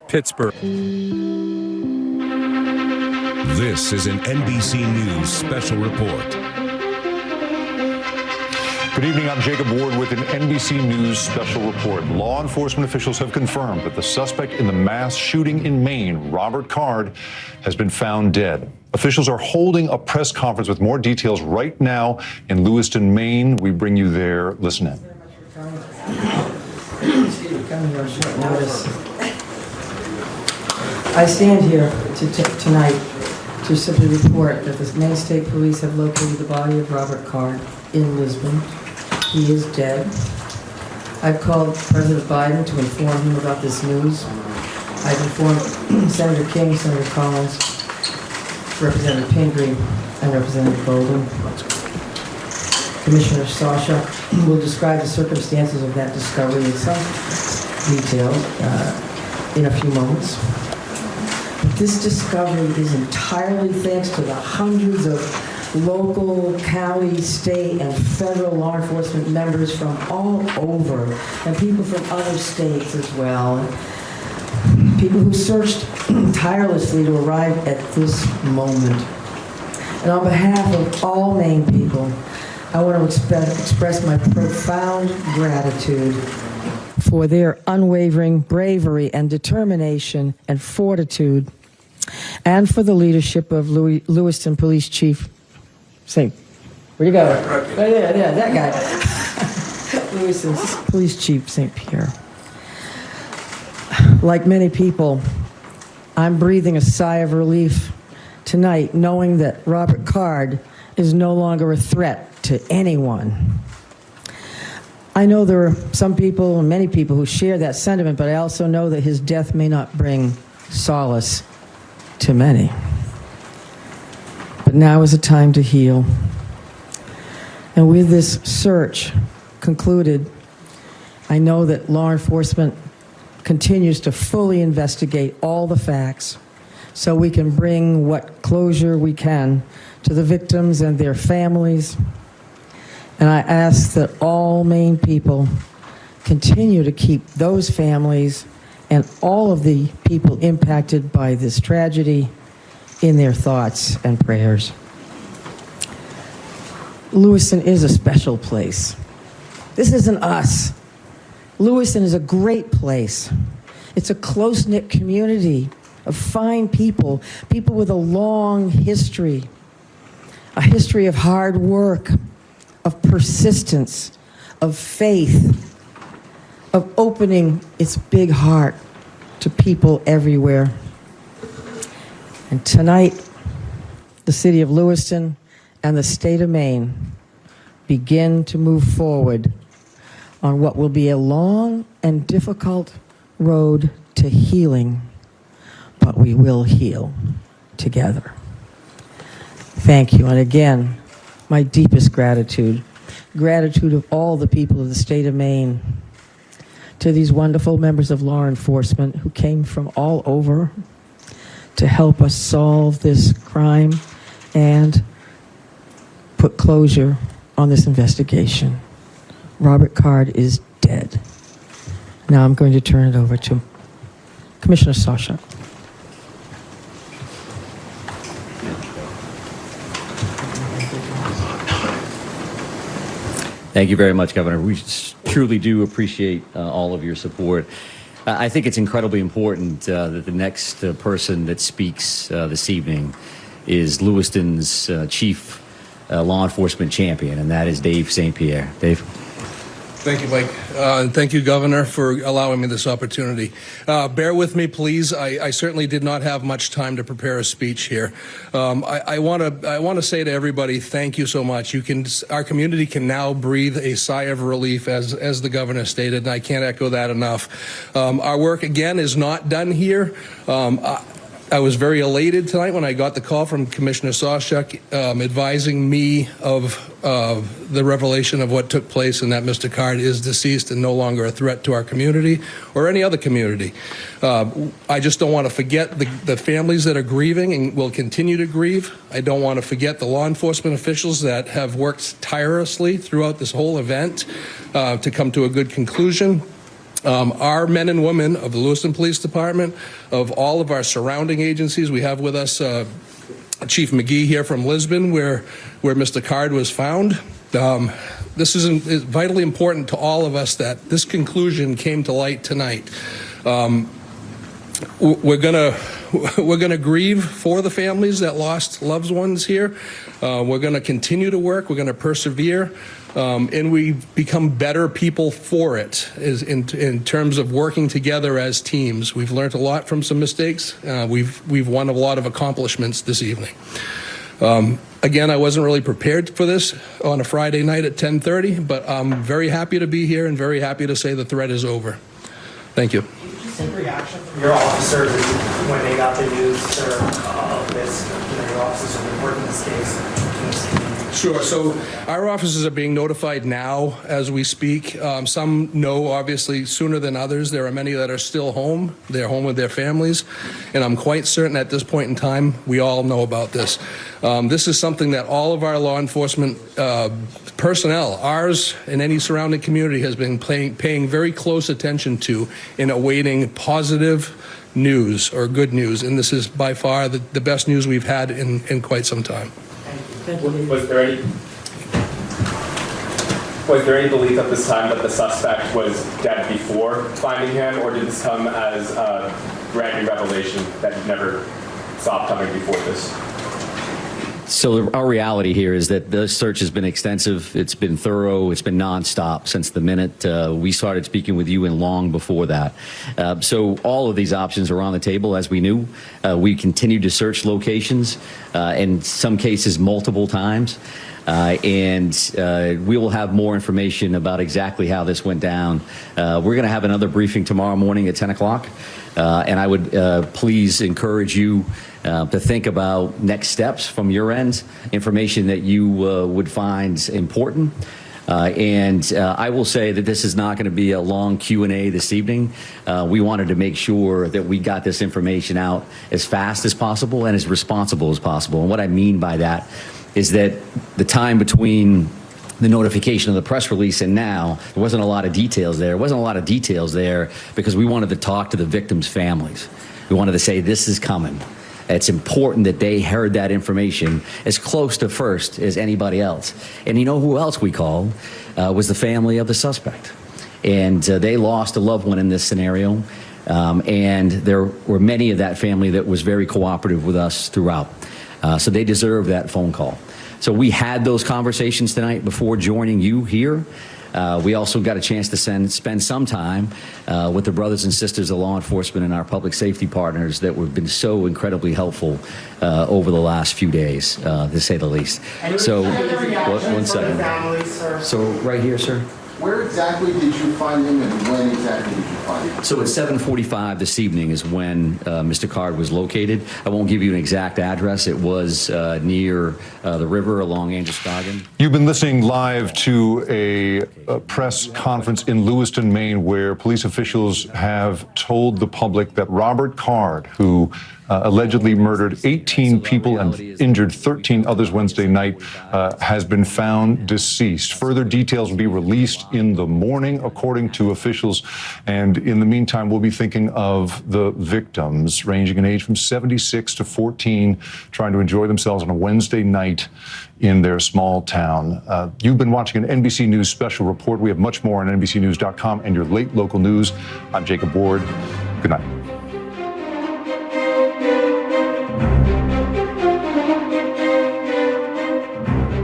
Pittsburgh. This is an NBC News special report. Good evening, I'm Jacob Ward with an NBC News special report. Law enforcement officials have confirmed that the suspect in the mass shooting in Maine, Robert Card, has been found dead. Officials are holding a press conference with more details right now in Lewiston, Maine. We bring you there. Listen in. I stand here tonight to simply report that the Maine State Police have located the body of Robert Card in Lisbon. He is dead. I've called President Biden to inform him about this news. I've informed Senator King, Senator Collins, Representative Pingree, and Representative Golden. Commissioner Sawchuk will describe the circumstances of that discovery in some detail in a few moments. But this discovery is entirely thanks to the hundreds of local, county, state, and federal law enforcement members from all over, and people from other states as well. People who searched tirelessly to arrive at this moment. And on behalf of all Maine people, I want to express my profound gratitude for their unwavering bravery and determination and fortitude, and for the leadership of Lewiston Police Chief St. Where'd you go? Right there, that guy. Lewiston Police Chief St. Pierre. Like many people, I'm breathing a sigh of relief tonight, knowing that Robert Card is no longer a threat to anyone. I know there are some people, and many people, who share that sentiment, but I also know that his death may not bring solace to many. But now is a time to heal. And with this search concluded, I know that law enforcement continues to fully investigate all the facts so we can bring what closure we can to the victims and their families. And I ask that all Maine people continue to keep those families and all of the people impacted by this tragedy in their thoughts and prayers. Lewiston is a special place. This isn't us. Lewiston is a great place. It's a close-knit community of fine people, people with a long history, a history of hard work, of persistence, of faith, of opening its big heart to people everywhere. And tonight, the city of Lewiston and the state of Maine begin to move forward on what will be a long and difficult road to healing, but we will heal together. Thank you. And again, my deepest gratitude of all the people of the state of Maine, to these wonderful members of law enforcement who came from all over to help us solve this crime and put closure on this investigation. Robert Card is dead. Now I'm going to turn it over to Commissioner Sawchuk. Thank you very much, Governor. We truly do appreciate all of your support. I think it's incredibly important that the next person that speaks this evening is Lewiston's chief law enforcement champion, and that is Dave St. Pierre. Dave. Thank you, Mike. Thank you, Governor, for allowing me this opportunity. Bear with me, please. I certainly did not have much time to prepare a speech here. I want to say to everybody, thank you so much. Our community can now breathe a sigh of relief, as the Governor stated, and I can't echo that enough. Our work, again, is not done here. I was very elated tonight when I got the call from Commissioner Sawchuk advising me of the revelation of what took place and that Mr. Card is deceased and no longer a threat to our community or any other community. I just don't want to forget the families that are grieving and will continue to grieve. I don't want to forget the law enforcement officials that have worked tirelessly throughout this whole event to come to a good conclusion. Our men and women of the Lewiston Police Department, of all of our surrounding agencies. We have with us Chief McGee here from Lisbon, where Mr. Card was found. This is vitally important to all of us that this conclusion came to light tonight. We're gonna grieve for the families that lost loved ones here. We're gonna continue to work. We're gonna persevere. And we become better people for it in terms of working together as teams. We've learned a lot from some mistakes. We've won a lot of accomplishments this evening. Again, I wasn't really prepared for this on a Friday night at 10:30, but I'm very happy to be here and very happy to say the threat is over. Thank you. Some reaction from your officers when they got the news, sir, of this? Your officers have been working this case. Sure. So our officers are being notified now as we speak. Some know, obviously, sooner than others. There are many that are still home. They're home with their families. And I'm quite certain at this point in time, we all know about this. This is something that all of our law enforcement personnel, ours and any surrounding community, has been paying very close attention to in awaiting positive news or good news. And this is by far the best news we've had in quite some time. Was there any belief at this time that the suspect was dead before finding him, or did this come as a brand new revelation that you never saw coming before this? So our reality here is that the search has been extensive. It's been thorough. It's been nonstop since the minute we started speaking with you and long before that. So all of these options are on the table, as we knew. We continue to search locations, in some cases multiple times. We will have more information about exactly how this went down. We're going to have another briefing tomorrow morning at 10 o'clock. And I would please encourage you to think about next steps from your end, information that you would find important. I will say that this is not going to be a long Q&A this evening. We wanted to make sure that we got this information out as fast as possible and as responsible as possible. And what I mean by that is that the time between the notification of the press release and now, there wasn't a lot of details there. There wasn't a lot of details there because we wanted to talk to the victims' families. We wanted to say, this is coming. It's important that they heard that information as close to first as anybody else. And you know who else we called? Was the family of the suspect. And they lost a loved one in this scenario. And there were many of that family that was very cooperative with us throughout. So they deserve that phone call. So we had those conversations tonight before joining you here. We also got a chance to spend some time with the brothers and sisters of law enforcement and our public safety partners that have been so incredibly helpful over the last few days, to say the least. So, one second. So, right here, sir. Where exactly did you find him, and when exactly did you find him? So at 7:45 this evening is when Mr. Card was located. I won't give you an exact address. It was near the river along Androscoggin. You've been listening live to a press conference in Lewiston, Maine, where police officials have told the public that Robert Card, who allegedly murdered 18 people and injured 13 others Wednesday night, has been found deceased. Further details will be released in the morning, according to officials. And in the meantime, we'll be thinking of the victims, ranging in age from 76 to 14, trying to enjoy themselves on a Wednesday night in their small town. You've been watching an NBC News special report. We have much more on NBCnews.com and your late local news. I'm Jacob Ward. Good night.